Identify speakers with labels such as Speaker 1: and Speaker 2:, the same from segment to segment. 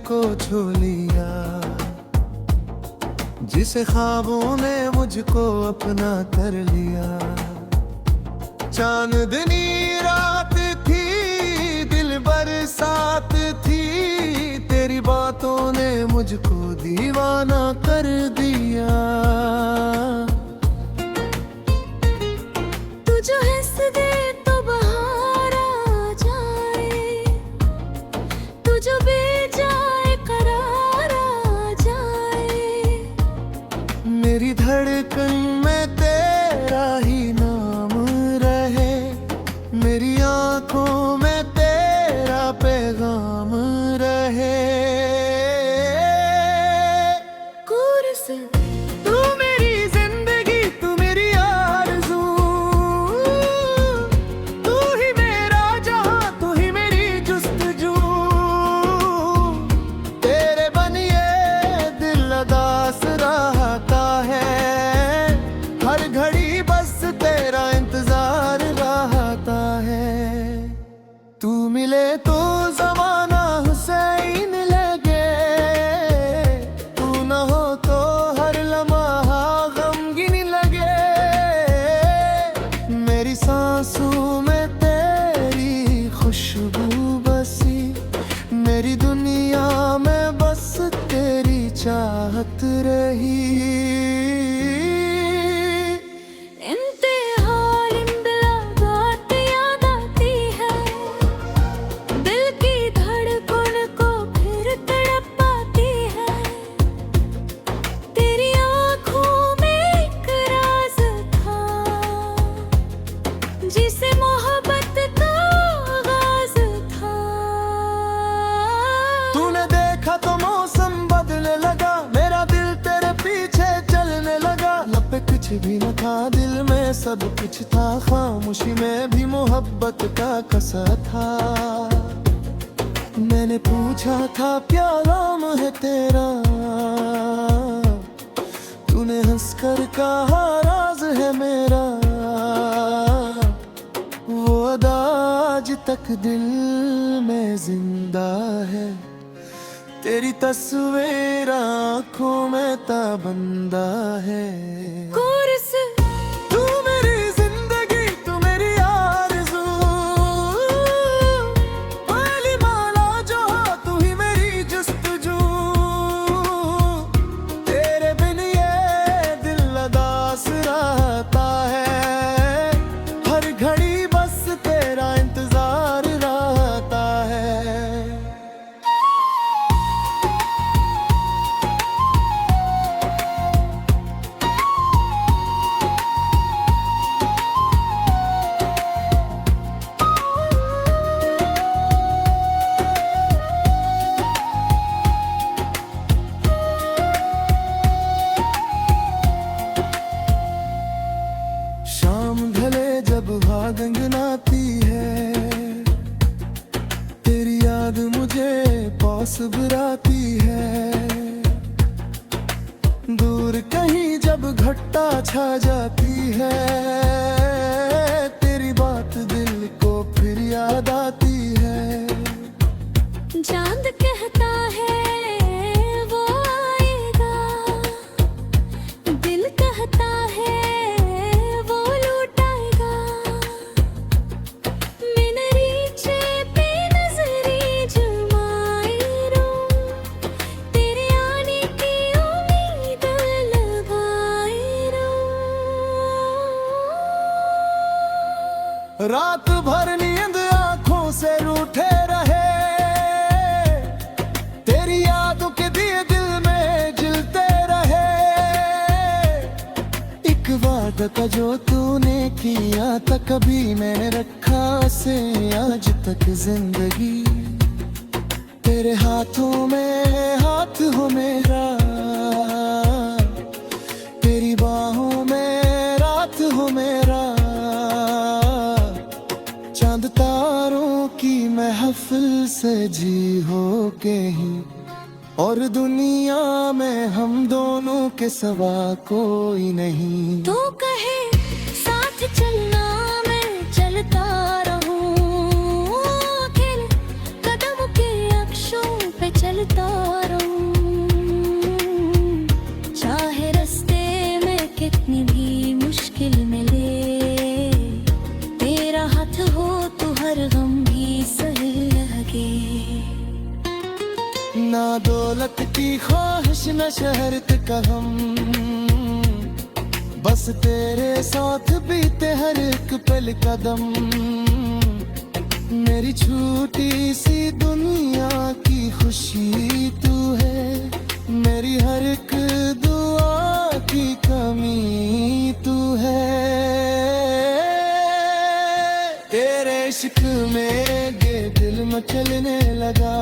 Speaker 1: को छू लिया, जिसे ख्वाबों ने मुझको अपना कर लिया। चांदनी रात थी, दिल बरसात थी, तेरी बातों ने मुझको दीवाना कर दिया।
Speaker 2: तू जो हंस दे तो बहार आ जाए, तू जो बेजाए करार आ जाए।
Speaker 1: मेरी धड़कन में तेरा ही नाम रहे, मेरी आंखों में तेरा पैगाम रहे।
Speaker 2: कोरस
Speaker 1: तू मेरी जिंदगी, तू मेरी आरज़ू, तू ही मेरा जहां, तू ही मेरी जुस्तजू। तेरे बनिए दिल उदास रहता है, हर घड़ी बस तेरा इंतजार रहता है। तू मिले तो ज़माना हुसैन लगे, तू न हो तो हर लम्हा गमगीन लगे। मेरी सांसों में तेरी खुशबू बसी, मेरी दुनिया में बस तेरी चाहत रही।
Speaker 2: जिसे मोहब्बत का आगाज था।
Speaker 1: तूने देखा तो मौसम बदलने लगा, मेरा दिल तेरे पीछे चलने लगा। लब पे कुछ भी न था, दिल में सब कुछ था, खामोशी में भी मोहब्बत का कसा था। मैंने पूछा था प्यारा है तेरा, तूने हंसकर कहा राज है मेरा। वो अदा आज तक दिल में जिंदा है, तेरी तस्वीर आँखों में ताबंदा है।
Speaker 2: कोरस
Speaker 1: तू मेरी जिंदगी, तू मेरी आरज़ू, पहली माला जो हो, तू ही मेरी जुस्तजू। तेरे बिन ये दिल उदास रहता है, हर घड़ी बस तेरा इंतजार रहता है। शाम ढले जब भाग गंगनाती है, तेरी याद मुझे पास बुलाती है। दूर कहीं जब घटा छा जाती है, तेरी बात दिल को फिर याद आती है।
Speaker 2: चांद कहता है वो आएगा, दिल कहता है वो लौट आएगा। मैंने रीचे पे नजरी जमाई रूं, तेरे आने की उम्मीद लगाई रूं।
Speaker 1: रात भर नींद आंखों से रूठे रहे, तेरी यादों के दिए दिल में जलते रहे। एक वादा था जो तूने किया था, कभी मैंने रखा से आज तक जिंदगी। तेरे हाथों में हाथ हो मेरा, तेरी बाहों में रात हो मेरा। चांद तारों की महफिल सजी हो के ही, और दुनिया में हम दोनों के सिवा कोई नहीं।
Speaker 2: तू कहे साथ चलना मैं चलता रहूं, अकेले कदम के अक्षों पे चल चलता रहूं, चाहे रास्ते में कितनी भी मुश्किल मिले, तेरा हाथ हो तो हर गम भी सह लगे।
Speaker 1: ना दौलत की ख्वाहिश न शहरत का हम, बस तेरे साथ बीते हर एक पल कदम। मेरी छोटी सी दुनिया की खुशी तू है, मेरी हर एक दुआ की कमी तू है। तेरे इश्क में ये दिल मचलने लगा,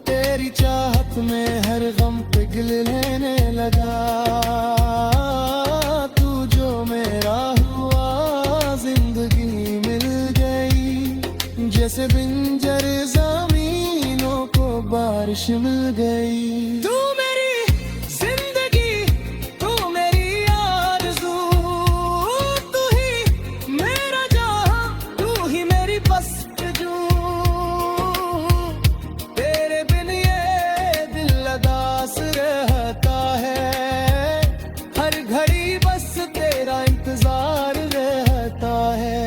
Speaker 1: तेरी चाहत में हर गम पिघलने लगा। तू जो मेरा हुआ जिंदगी मिल गई, जैसे बिंजर जमीनों को बारिश मिल गई। तू मेरी जिंदगी, तू मेरी आरज़ू, तू ही मेरा जहां, तू ही मेरी बस जू। तेरे बिन ये दिल उदास रहता है, हर घड़ी बस तेरा इंतजार रहता है।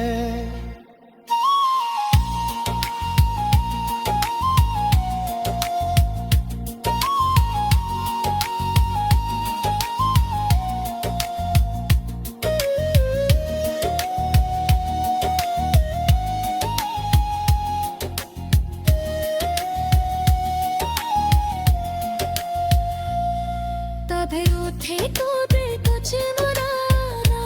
Speaker 2: तबे उठे तो दे कुछ मुराना,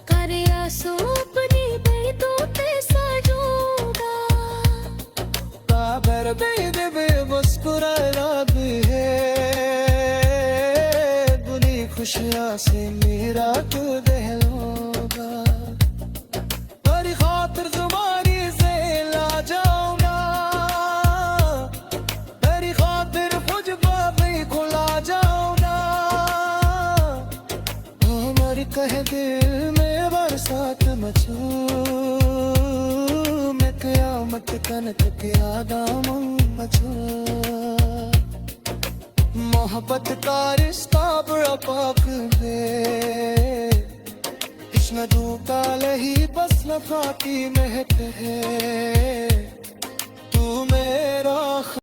Speaker 2: करे आंसू अपनी बड़ी तो ते सजूगा।
Speaker 1: ताबर बेद बे मुस्कुराना भी है, बुरी खुशियां से मेरा तो दिल होगा। तेरी खातिर जुबानी से ला जाऊं ना, तेरी खातिर खुद बातें खुला जाऊं ना। हमारी कहे दिल में बरसात मचूं, मैं क़यामत कनक के आदाम मचूं। मोहब्बत का रिश्ता बड़ा पाक है, कृष्ण दूता लही बस नफा की महक है। तू मेरा